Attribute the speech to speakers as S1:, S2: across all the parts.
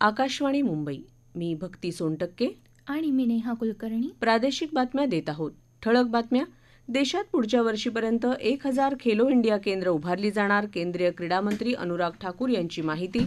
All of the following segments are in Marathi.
S1: आकाशवाणी मुंबई. मी भक्ती सोनटक्के
S2: आणि मी नेहा कुलकर्णी.
S1: प्रादेशिक बातम्या देत आहोत. ठळक बातम्या. देशात पुढच्या वर्षीपर्यंत 1000 खेलो इंडिया केंद्र उभारली जाणार. केंद्रीय क्रीडामंत्री अनुराग ठाकूर यांची माहिती.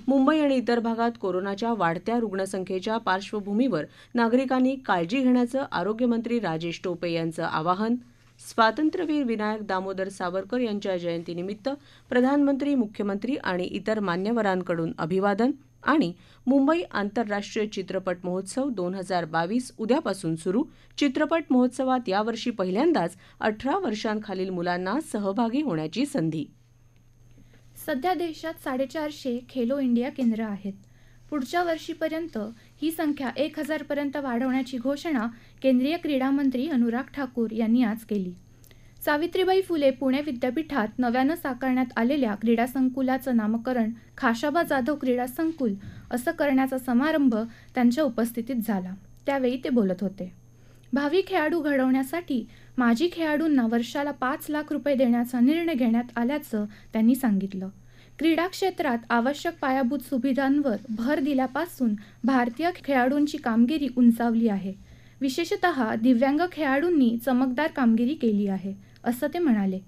S1: मुंबई आणि इतर भागात कोरोनाच्या वाढत्या रुग्णसंख्येच्या पार्श्वभूमीवर नागरिकांनी काळजी घेण्याचं आरोग्यमंत्री राजेश टोपे यांचं आवाहन. स्वातंत्र्यवीर विनायक दामोदर सावरकर यांच्या जयंतीनिमित्त प्रधानमंत्री, मुख्यमंत्री आणि इतर मान्यवरांकडून अभिवादन. आणि मुंबई आंतरराष्ट्रीय चित्रपट महोत्सव 2022 उद्यापासून सुरू. चित्रपट महोत्सवात यावर्षी पहिल्यांदाच 18 वर्षांखालील मुलांना सहभागी होण्याची संधी.
S2: सध्या देशात 450 खेलो इंडिया केंद्र आहेत. पुढच्या वर्षीपर्यंत ही संख्या 1000 पर्यंत वाढवण्याची घोषणा केंद्रीय क्रीडा मंत्री अनुराग ठाकूर यांनी आज केली. सावित्रीबाई फुले पुणे विद्यापीठात नव्यानं साकारण्यात आलेल्या क्रीडा संकुलाचं नामकरण खाशाबा जाधव क्रीडा संकुल असं करण्याचा समारंभ त्यांच्या उपस्थितीत झाला. त्यावेळी ते बोलत होते. भावी खेळाडू घडवण्यासाठी माजी खेळाडूंना वर्षाला 5 लाख रुपये देण्याचा निर्णय घेण्यात आल्याचं त्यांनी सांगितलं. क्रीडा क्षेत्रात आवश्यक पायाभूत सुविधांवर भर दिल्यापासून भारतीय खेळाडूंची कामगिरी उंचावली आहे. विशेषतः दिव्यांग खेळाडूंनी चमकदार कामगिरी केली आहे, असं ते म्हणाले.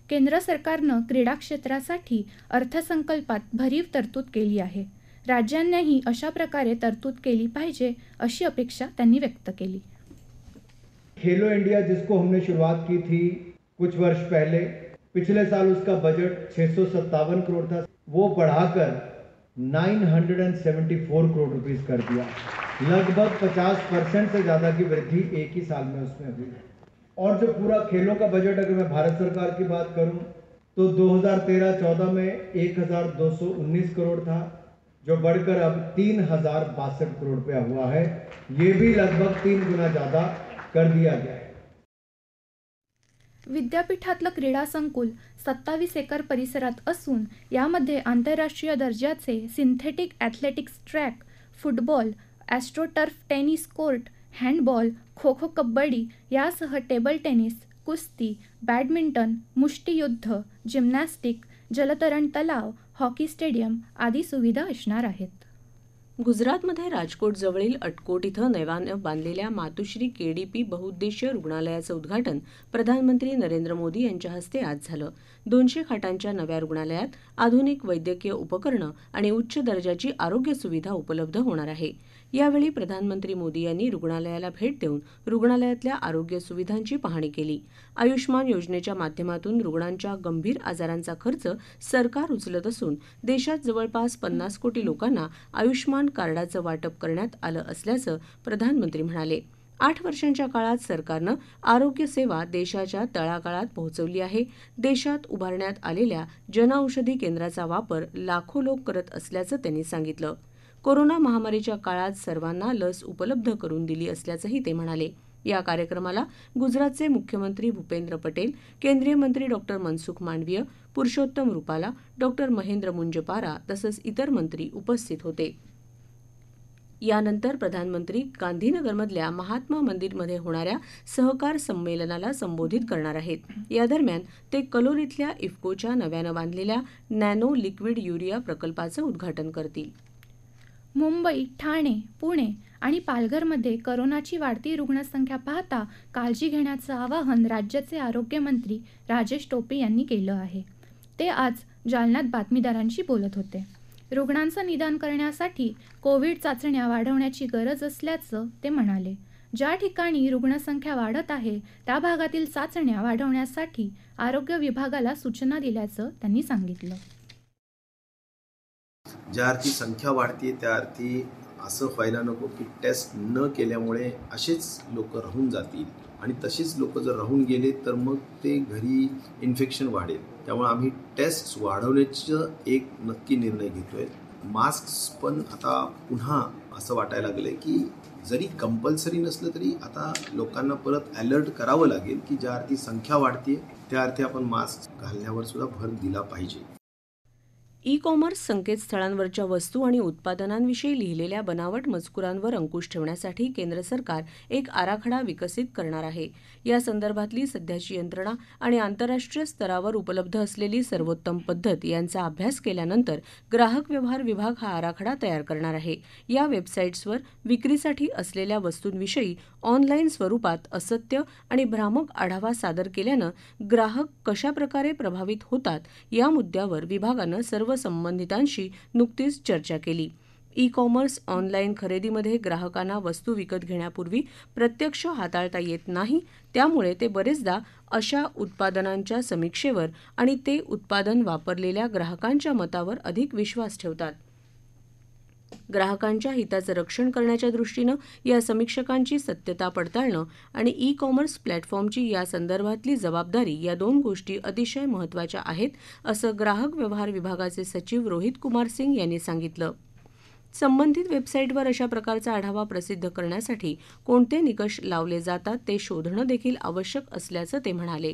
S2: केंद्र सरकारनं क्रीडा क्षेत्रासाठी अर्थसंकल्पात भरीव तरतूद केली आहे. राज्यांनीही अशा प्रकारे तरतूद केली पाहिजे अशी अपेक्षा त्यांनी व्यक्त केली.
S3: खेलो इंडिया जिसको हमने शुरुआत की थी कुछ वर्ष पहले, पिछले साल उसका बजट 657 करोड़ था, वो बढ़ाकर 974 करोड़ रुपीस कर दिया. लगभग 50% से ज़्यादा की वृद्धि एक ही साल में उसमें हुई. और जो पूरा खेलों का बजट, अगर मैं भारत सरकार की बात करूं तो 2013-14 में 1219 करोड़ था, जो बढ़कर अब 3062 करोड़ रुपया हुआ है. ये भी लगभग 3 गुना ज़्यादा कर दिया गया है.
S2: विद्यापीठातलं क्रीडा संकुल 27 एकर परिसरात असून यामध्ये आंतरराष्ट्रीय दर्जाचे synthetic athletics track, football, astroturf tennis court, handball, kho kho, kabaddi यासह टेबल टेनिस, कुस्ती, बॅडमिंटन, मुष्टियुद्ध, जिम्नॅस्टिक, जलतरण तलाव, हॉकी स्टेडियम आदी सुविधा असणार आहेत.
S1: गुजरातमध्ये राजकोट जवळील अटकोट इथं नव्यानं बांधलेल्या मातुश्री केडीपी बहुउद्देशीय रुग्णालयाचं उद्घाटन प्रधानमंत्री नरेंद्र मोदी यांच्या हस्ते आज झालं. 200 खाटांच्या नव्या रुग्णालयात आधुनिक वैद्यकीय उपकरणं आणि उच्च दर्जाची आरोग्य सुविधा उपलब्ध होणार आहे. यावेळी प्रधानमंत्री मोदी यांनी रुग्णालयाला भेट देऊन रुग्णालयातल्या आरोग्य सुविधांची पाहणी केली. आयुष्मान योजनेच्या माध्यमातून रुग्णांच्या गंभीर आजारांचा खर्च सरकार उचलत असून देशात जवळपास 50 कोटी लोकांना आयुष्मान कार्डाचं वाटप करण्यात आलं असल्याचं प्रधानमंत्री म्हणाले. 8 वर्षांच्या काळात सरकारनं आरोग्य सेवा देशाच्या तळागाळात पोहोचवली आहे. देशात उभारण्यात आलेल्या जनऔषधी केंद्राचा वापर लाखो लोक करत असल्याचं त्यांनी सांगितलं. कोरोना महामारीच्या काळात सर्वांना लस उपलब्ध करून दिली असल्याचंही ते म्हणाले. या कार्यक्रमाला गुजरातचे मुख्यमंत्री भूपेंद्र पटेल, केंद्रीय मंत्री डॉ मनसुख मांडवीय, पुरुषोत्तम रुपाला, डॉ महेंद्र मुंजपारा तसंच इतर मंत्री उपस्थित होते. यानंतर प्रधानमंत्री गांधीनगरमधल्या महात्मा मंदिरमध्ये होणाऱ्या सहकार संमेलनाला संबोधित करणार आहेत. या दरम्यान ते कलोल इथल्या इफ्कोच्या नव्यानं बांधलेल्या नॅनो लिक्विड युरिया प्रकल्पाचं उद्घाटन करतील.
S2: मुंबई, ठाणे, पुणे आणि पालघरमध्ये करोनाची वाढती रुग्णसंख्या पाहता काळजी घेण्याचं आवाहन राज्याचे आरोग्यमंत्री राजेश टोपे यांनी केलं आहे. ते आज जालन्यात बातमीदारांशी बोलत होते. रुग्णांचं निदान करण्यासाठी कोविड चाचण्या वाढवण्याची गरज असल्याचं ते म्हणाले. ज्या ठिकाणी रुग्णसंख्या वाढत आहे त्या भागातील चाचण्या वाढवण्यासाठी आरोग्य विभागाला सूचना दिल्याचं त्यांनी सांगितलं.
S4: ज्या अर्थी संख्या वाढते त्या अर्थी असं व्हायला नको की टेस्ट न केल्यामुळे असेच लोक राहून जातील आणि तसेच लोक जर राहून गेले तर मग ते घरी इन्फेक्शन वाढेल. त्यामुळे आम्ही टेस्ट वाढवण्याचं एक नक्की निर्णय घेतोय. मास्क पण आता पुन्हा असं वाटायला लागलंय की जरी कंपल्सरी नसलं तरी आता लोकांना परत अलर्ट करावं लागेल की ज्या अर्थी संख्या वाढते त्या अर्थी आपण मास्क घालण्यावर सुद्धा भर दिला पाहिजे.
S1: ई कॉमर्स संकेतस्थळांवरच्या वस्तू आणि उत्पादनांविषयी लिहिलेल्या बनावट मजकुरांवर अंकुश ठेवण्यासाठी केंद्र सरकार एक आराखडा विकसित करणार आहे. या संदर्भातली सध्याची यंत्रणा आणि आंतरराष्ट्रीय स्तरावर उपलब्ध असलेली सर्वोत्तम पद्धत यांचा अभ्यास केल्यानंतर ग्राहक व्यवहार विभाग हा आराखडा तयार करणार आहे. या वेबसाईट्सवर विक्रीसाठी असलेल्या वस्तूंविषयी ऑनलाईन स्वरूपात असत्य आणि भ्रामक आढावा सादर केल्यानं ग्राहक कशाप्रकारे प्रभावित होतात या मुद्द्यावर विभागानं सर्व संबंधितांशी नुकतीच चर्चा केली. ई कॉमर्स ऑनलाईन खरेदीमध्ये ग्राहकांना वस्तू विकत घेण्यापूर्वी प्रत्यक्ष हाताळता येत नाही, त्यामुळे ते बरेचदा अशा उत्पादनांच्या समीक्षेवर आणि ते उत्पादन वापरलेल्या ग्राहकांच्या मतावर अधिक विश्वास ठेवतात. ग्राहकांच्या हिताचं रक्षण करण्याच्या दृष्टीनं या समीक्षकांची सत्यता पडताळणं आणि ई कॉमर्स प्लॅटफॉर्मची या संदर्भातली जबाबदारी या दोन गोष्टी अतिशय महत्त्वाच्या आहेत, असं ग्राहक व्यवहार विभागाचे सचिव रोहित कुमार सिंग यांनी सांगितलं. संबंधित वेबसाईटवर अशा प्रकारचा आढावा प्रसिद्ध करण्यासाठी कोणते निकष लावले जातात ते शोधणं देखील आवश्यक असल्याचं ते म्हणाले.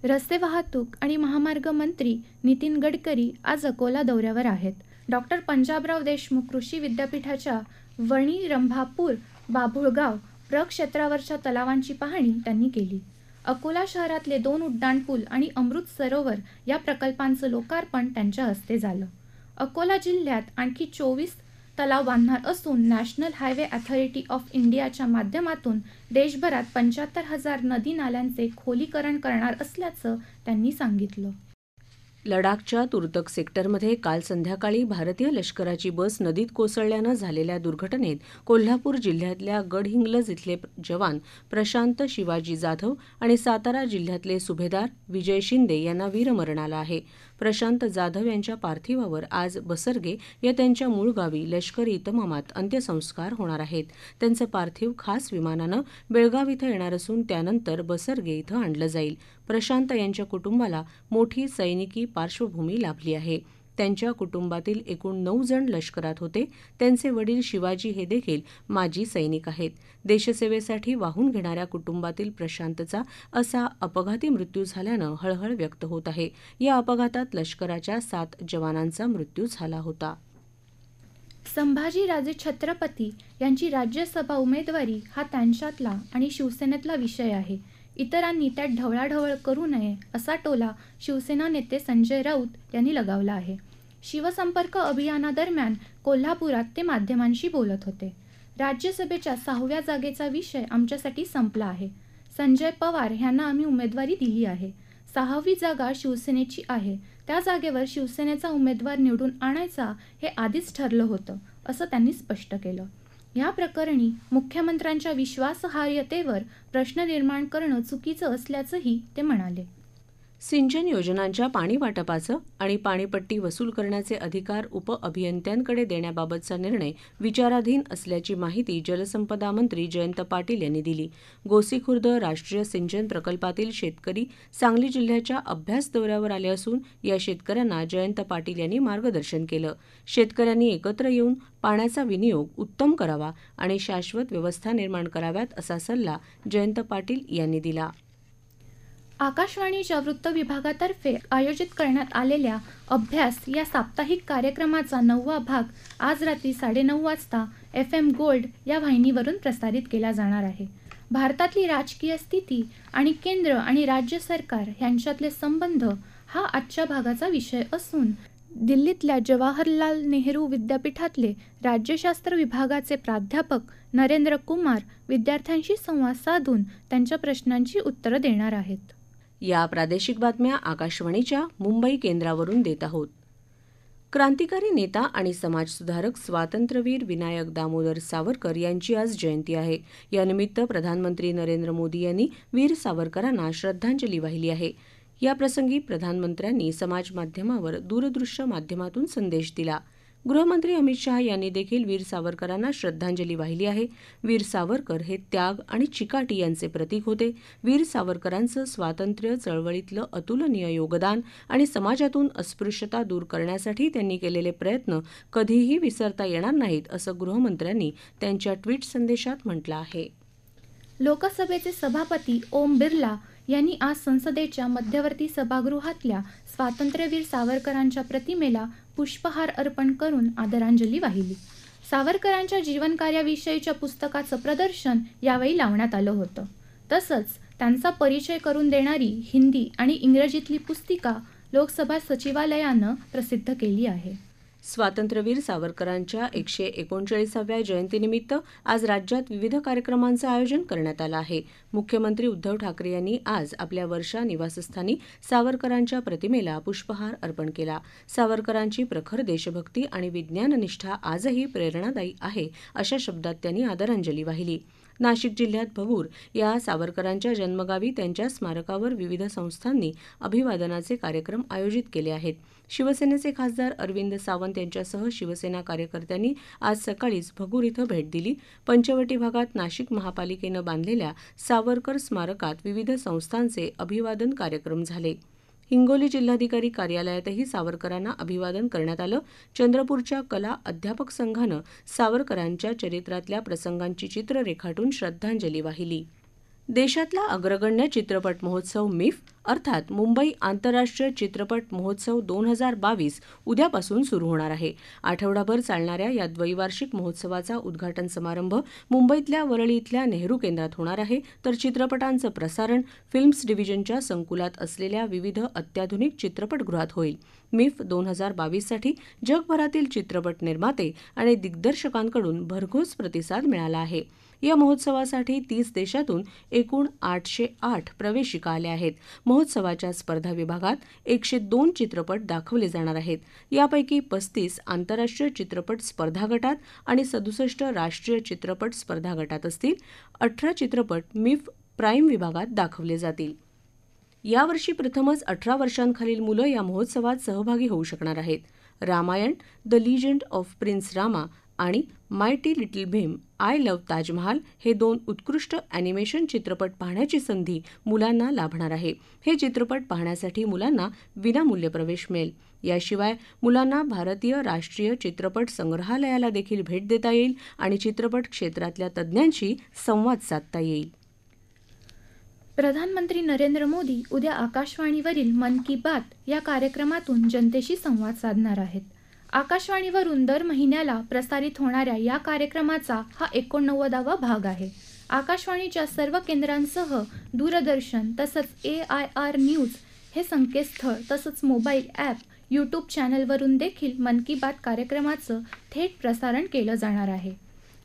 S2: रस्ते वाहतूक आणि महामार्ग मंत्री नितीन गडकरी आज अकोला दौऱ्यावर आहेत. डॉक्टर पंजाबराव देशमुख कृषी विद्यापीठाच्या वणी, रंभापूर, बाभुळगाव प्रक्षेत्रावरच्या तलावांची पाहणी त्यांनी केली. अकोला शहरातले 2 उड्डाणपूल आणि अमृत सरोवर या प्रकल्पांचं लोकार्पण त्यांच्या हस्ते झालं. अकोला जिल्ह्यात आणखी 24 तलाव बांधणार असून नॅशनल हायवे अथॉरिटी ऑफ इंडियाच्या माध्यमातून देशभरात 75,000 नदी नाल्यांचे खोलीकरण करणार असल्याचं त्यांनी सांगितलं.
S1: लडाखच्या तुर्तक सेक्टरमध्ये काल संध्याकाळी भारतीय लष्कराची बस नदीत कोसळल्यानं झालेल्या दुर्घटनेत कोल्हापूर जिल्ह्यातल्या गडहिंग्लज इथले जवान प्रशांत शिवाजी जाधव आणि सातारा जिल्ह्यातले सुभेदार विजय शिंदे यांना वीरमरण आलं आहे. प्रशांत जाधव यांच्या पार्थिवावर आज बसरगे या त्यांच्या मूळ गावी लष्करी इतमामात अंत्यसंस्कार होणार आहेत. त्यांचं पार्थिव खास विमानानं बेळगाव इथं येणार असून त्यानंतर बसरगे इथं आणलं जाईल. प्रशांत यांच्या कुटुंबाला मोठी सैनिकी पार्श्वभूमी लाभली आहे. त्यांच्या कुटुंबातील एकूण 9 जण लष्करात होते. त्यांचे वडील शिवाजी हे देखील माजी सैनिक आहेत. देशसेवेसाठी वाहून घेणाऱ्या कुटुंबातील प्रशांतचा असा अपघाती मृत्यू झाल्यानं हळहळ व्यक्त होत आहे. या अपघातात लष्कराच्या 7 जवानांचा मृत्यू झाला होता.
S2: संभाजीराजे छत्रपती यांची राज्यसभा उमेदवारी हा त्यांच्यातला आणि शिवसेनेतला विषय आहे. इतरांनी त्यात ढवळाढवळ करू नये असा टोला शिवसेना नेते संजय राऊत यांनी लगावला आहे. शिवसंपर्क अभियानादरम्यान कोल्हापुरात ते माध्यमांशी बोलत होते. राज्यसभेच्या 6व्या जागेचा विषय आमच्यासाठी संपला आहे. संजय पवार यांना आम्ही उमेदवारी दिली आहे. 6वी जागा शिवसेनेची आहे. त्या जागेवर शिवसेनेचा उमेदवार निवडून आणायचा हे आधीच ठरलं होतं असं त्यांनी स्पष्ट केलं. या प्रकरणी मुख्यमंत्र्यांच्या विश्वासार्हतेवर प्रश्न निर्माण करणं चुकीचं असल्याचंही ते म्हणाले.
S1: सिंचन योजनांच्या पाणी वाटपाचं आणि पाणीपट्टी वसूल करण्याचे अधिकार उपअभियंत्यांकडे देण्याबाबतचा निर्णय विचाराधीन असल्याची माहिती जलसंपदा मंत्री जयंत पाटील यांनी दिली. गोसीखुर्द राष्ट्रीय सिंचन प्रकल्पातील शेतकरी सांगली जिल्ह्याच्या अभ्यास दौऱ्यावर आले असून या शेतकऱ्यांना जयंत पाटील यांनी मार्गदर्शन केलं. शेतकऱ्यांनी एकत्र येऊन पाण्याचा विनियोग उत्तम करावा आणि शाश्वत व्यवस्था निर्माण कराव्यात असा सल्ला जयंत पाटील यांनी दिला.
S2: आकाशवाणीच्या वृत्त विभागातर्फे आयोजित करण्यात आलेल्या अभ्यास या साप्ताहिक कार्यक्रमाचा 9वा भाग आज रात्री 9:30 वाजता FM गोल्ड या वाहिनीवरून प्रसारित केला जाणार आहे. भारतातली राजकीय स्थिती आणि केंद्र आणि राज्य सरकार यांच्यातले संबंध हा आजच्या भागाचा विषय असून दिल्लीतल्या जवाहरलाल नेहरू विद्यापीठातले राज्यशास्त्र विभागाचे प्राध्यापक नरेंद्र कुमार विद्यार्थ्यांशी संवाद साधून त्यांच्या प्रश्नांची उत्तरं देणार आहेत.
S1: या प्रादेशिक बातम्या आकाशवाणीच्या मुंबई केंद्रावरून देत आहोत. क्रांतिकारी नेता आणि समाजसुधारक स्वातंत्र्यवीर विनायक दामोदर सावरकर यांची आज जयंती आहे. यानिमित्त प्रधानमंत्री नरेंद्र मोदी यांनी वीर सावरकरांना श्रद्धांजली वाहिली आहे. याप्रसंगी प्रधानमंत्र्यांनी समाजमाध्यमावर दूरदृश्य माध्यमातून संदेश दिला. गृहमंत्री अमित शहा यांनी देखील वीर सावरकरांना श्रद्धांजली वाहिली आहे. वीर सावरकर हे त्याग आणि चिकाटी यांचे प्रतीक होते. वीर सावरकरांचं स्वातंत्र्य चळवळीतलं अतुलनीय योगदान आणि समाजातून अस्पृश्यता दूर करण्यासाठी त्यांनी केलेले प्रयत्न कधीही विसरता येणार नाहीत असं गृहमंत्र्यांनी त्यांच्या ट्विट संदेशात म्हटलं आहे.
S2: लोकसभेचे सभापती ओम बिर्ला यांनी आज संसदेच्या मध्यवर्ती सभागृहातल्या स्वातंत्र्यवीर सावरकरांच्या प्रतिमेला पुष्पहार अर्पण करून आदरांजली वाहिली. सावरकरांच्या जीवनकार्याविषयीच्या पुस्तकाचं प्रदर्शन यावेळी लावण्यात आलं होतं. तसंच त्यांचा परिचय करून देणारी हिंदी आणि इंग्रजीतली पुस्तिका लोकसभा सचिवालयानं प्रसिद्ध केली आहे.
S1: स्वातंत्र्यवीर सावरकरांच्या 139व्या जयंतीनिमित्त आज राज्यात विविध कार्यक्रमांचं आयोजन करण्यात आलं आहे. मुख्यमंत्री उद्धव ठाकरे यांनी आज आपल्या वर्षा निवासस्थानी सावरकरांच्या प्रतिमेला पुष्पहार अर्पण केला. सावरकरांची प्रखर देशभक्ती आणि विज्ञाननिष्ठा आजही प्रेरणादायी आहे, अशा शब्दात त्यांनी आदरांजली वाहिली. नाशिक जिल्ह्यात भगूर या सावरकरांच्या जन्मगावी त्यांच्या स्मारकावर विविध संस्थांनी अभिवादनाचे कार्यक्रम आयोजित केले आहेत. शिवसेनेचे खासदार अरविंद सावंत यांच्यासह शिवसेना कार्यकर्त्यांनी आज सकाळीच भगूर इथं भेट दिली. पंचवटी भागात नाशिक महापालिकेनं बांधलेल्या सावरकर स्मारकात विविध संस्थांचे अभिवादन कार्यक्रम झाले. हिंगोली जिल्हाधिकारी कार्यालयातही सावरकरांना अभिवादन करण्यात आलं. चंद्रपूरच्या कला अध्यापक संघानं सावरकरांच्या चरित्रातल्या प्रसंगांची चित्र रेखाटून श्रद्धांजली वाहिली. देशातला अग्रगण्य चित्रपट महोत्सव मिफ अर्थात मुंबई आंतरराष्ट्रीय चित्रपट महोत्सव 2022 उद्यापासून सुरू होणार आहे. आठवडाभर चालणाऱ्या या द्वैवार्षिक महोत्सवाचा उद्घाटन समारंभ मुंबईतल्या वरळी इथल्या नेहरू केंद्रात होणार आहे. तर चित्रपटांचं प्रसारण फिल्म्स डिव्हिजनच्या संकुलात असलेल्या विविध अत्याधुनिक चित्रपटगृहात होईल. मिफ 2022 साठी जगभरातील चित्रपट निर्माते आणि दिग्दर्शकांकडून भरघोस प्रतिसाद मिळाला आहे. या महोत्सवासाठी 30 देशातून एकूण 808 प्रवेशिका आल्या आहेत. महोत्सवाच्या स्पर्धा विभागात 102 चित्रपट दाखवले जाणार आहेत. यापैकी 35 आंतरराष्ट्रीय चित्रपट स्पर्धा गटात आणि 67 राष्ट्रीय चित्रपट स्पर्धा गटात असतील. 18 चित्रपट मिफ प्राईम विभागात दाखवले जातील. यावर्षी प्रथमच 18 वर्षांखालील मुलं या महोत्सवात सहभागी होऊ शकणार आहेत. Ramayana, the legend of prince Rama आणि mighty little Bheem, I love Taj Mahal हे 2 उत्कृष्ट ॲनिमेशन चित्रपट पाहण्याची संधी मुलांना लाभणार आहे. हे चित्रपट पाहण्यासाठी मुलांना विनामूल्य प्रवेश मिळेल. याशिवाय मुलांना भारतीय राष्ट्रीय चित्रपट संग्रहालयाला देखील भेट देता येईल आणि चित्रपट क्षेत्रातल्या तज्ज्ञांशी संवाद साधता येईल.
S2: प्रधानमंत्री नरेंद्र मोदी उद्या आकाशवाणीवरील मन की बात या कार्यक्रमातून जनतेशी संवाद साधणार आहेत. आकाशवाणीवरून दर महिन्याला प्रसारित होणाऱ्या या कार्यक्रमाचा हा 89वा भाग आहे. आकाशवाणीच्या सर्व केंद्रांसह दूरदर्शन तसंच AIR न्यूज हे संकेतस्थळ तसंच मोबाईल ॲप, यूट्यूब चॅनलवरून देखील मन की बात कार्यक्रमाचं थेट प्रसारण केलं जाणार आहे.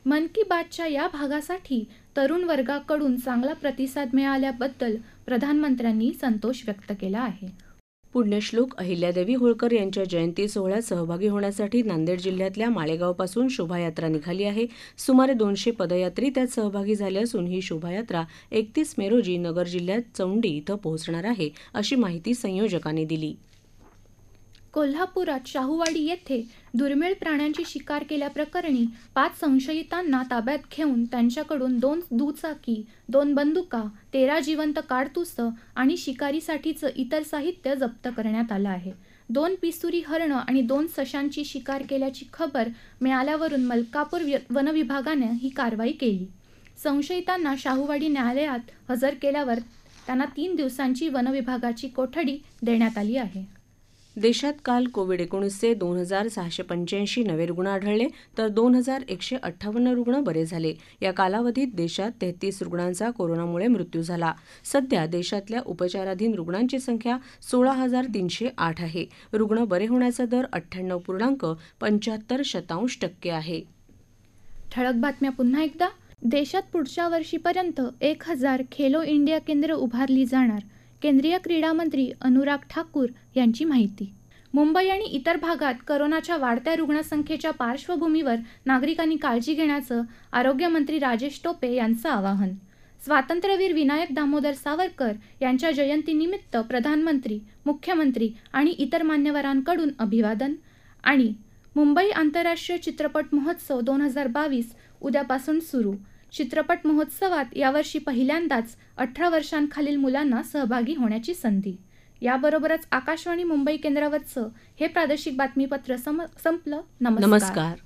S2: मन की बातच्या या भागासाठी तरुण वर्गाकडून चांगला प्रतिसाद मिळाल्याबद्दल प्रधानमंत्र्यांनी संतोष व्यक्त केला आहे.
S1: पुण्यश्लोक अहिल्यादेवी होळकर यांच्या जयंती सोहळ्यात सहभागी होण्यासाठी नांदेड जिल्ह्यातल्या माळेगावपासून शोभायात्रा निघाली आहे. सुमारे 200 पदयात्री त्यात सहभागी झाले असून ही शोभायात्रा 31 मे रोजी नगर जिल्ह्यात चौंडी इथं पोहोचणार आहे, अशी माहिती संयोजकांनी दिली.
S2: कोल्हापुरात शाहूवाडी येथे दुर्मिळ प्राण्यांची शिकार केल्याप्रकरणी 5 संशयितांना ताब्यात घेऊन त्यांच्याकडून 2 दुचाकी, 2 बंदुका, 13 जिवंत काडतुसं आणि शिकारीसाठीचं इतर साहित्य जप्त करण्यात आलं आहे. 2 पिसुरी हरणं आणि 2 सशांची शिकार केल्याची खबर मिळाल्यावरून मलकापूर वनविभागानं ही कारवाई केली. संशयितांना शाहूवाडी न्यायालयात हजर केल्यावर त्यांना 3 दिवसांची वनविभागाची कोठडी देण्यात आली आहे.
S1: देशात काल कोविड-19चे 2685 नवे रुग्ण आढळले तर 2158 रुग्ण बरे झाले. या कालावधीत देशात 33 रुग्णांचा कोरोनामुळे मृत्यू झाला. सध्या देशातल्या उपचाराधीन रुग्णांची संख्या 16,308 आहे. रुग्ण बरे होण्याचा दर 98.75% आहे.
S2: ठळक बातम्या पुन्हा एकदा. देशात पुढच्या वर्षीपर्यंत 1000 खेलो इंडिया केंद्र उभारली जाणार. केंद्रीय क्रीडा मंत्री अनुराग ठाकूर यांची माहिती. मुंबई आणि इतर भागात करोनाच्या वाढत्या रुग्णसंख्येच्या पार्श्वभूमीवर नागरिकांनी काळजी घेण्याचं आरोग्यमंत्री राजेश टोपे यांचं आवाहन. स्वातंत्र्यवीर विनायक दामोदर सावरकर यांच्या जयंतीनिमित्त प्रधानमंत्री, मुख्यमंत्री आणि इतर मान्यवरांकडून अभिवादन. आणि मुंबई आंतरराष्ट्रीय चित्रपट महोत्सव 2022 उद्यापासून सुरू. चित्रपट महोत्सवात यावर्षी पहिल्यांदाच 18 वर्षांखालील मुलांना सहभागी होण्याची संधी. याबरोबरच आकाशवाणी मुंबई केंद्रावरचं हे प्रादेशिक बातमीपत्र संपलं. नमस्कार.